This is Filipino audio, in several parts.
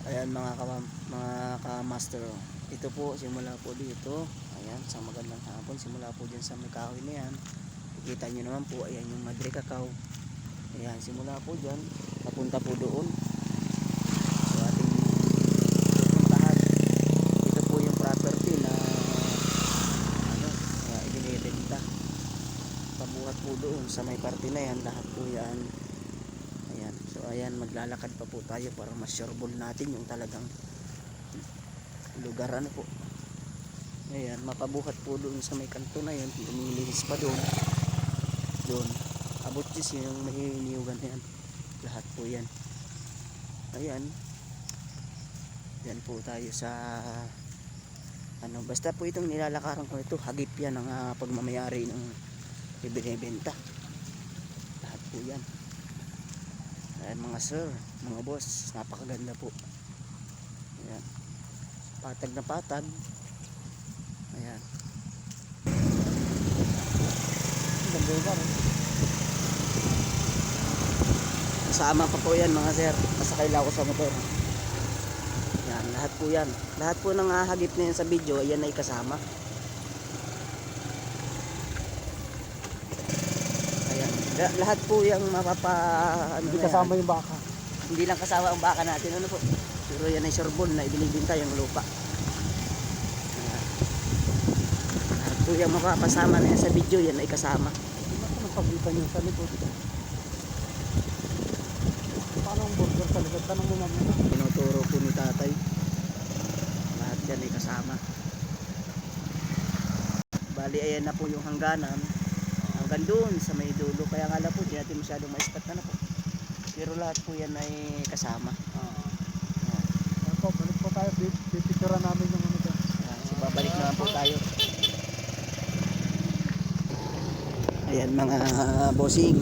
Ayan mga ka-master, oh. Ito po, simula po dito. Ayan, sa magandang hapon. Simula po dyan sa may kahoy na yan. Kita nyo naman po, ayan yung Madre Cacao. Ayan, simula po dyan. Papunta po doon. So ating pupuntahan. Ito po yung property na ibinibenta. Pabuhat po doon sa may parte na yan. Lahat po yan. Ayan, so ayan, maglalakad pa po tayo para ma-sureball natin yung talagang lugar ano po. Ayan, mapabuhat po doon sa may kanto na yan. Lumilihis pa doon. Doon abot yung may niyugan na yan. Lahat po yan. Ayan, yan po tayo sa ano, basta po itong nilalakaran ko ito, hagip yan ang pagmamayari ng ibinebenta. Lahat po yan. Ayan mga sir, mga boss, napakaganda po. Ayan, patag na patag. Ayan, ganda yung bar, kasama pa po yan mga sir, masakay lang ako sa motor. Yan, lahat po yan, lahat po ng hagip na yan sa video, yan ay kasama. Ayan, lahat po yung mapapa ano, hindi kasama yung baka. Hindi lang kasama ang baka natin, ano po, pero yan ay sureball na ibinibenta yung lupa. Ayan, lahat po yung mapapasama na yan sa video, yan ay kasama. Hindi ba ito nagpagitan yung sa likod? Paano ang burger sa likod? Tanong mo mamaya. Tinuturo po ni tatay, lahat yan ay kasama. Bali ayan na po yung hangganan hanggang doon sa may dulo, kaya nga po di natin masyadong ma-spot na po, pero lahat po yan ay kasama. Ako, balik po tayo, pipicturean namin yung ano dyan. So babalik naman po tayo. Ayan mga bossing,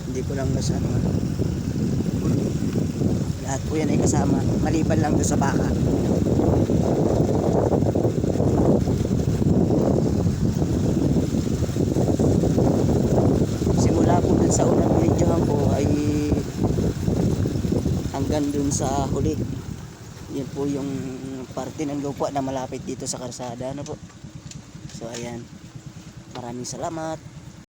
hindi ko lang nasa ano, lahat po yan ay kasama, maliban lang doon sa baka. Simula po dun sa unang videohan ko ay hanggang dun sa huli, yun po yung parte ng lupa na malapit dito sa karsada, ano po. So ayan, maraming salamat.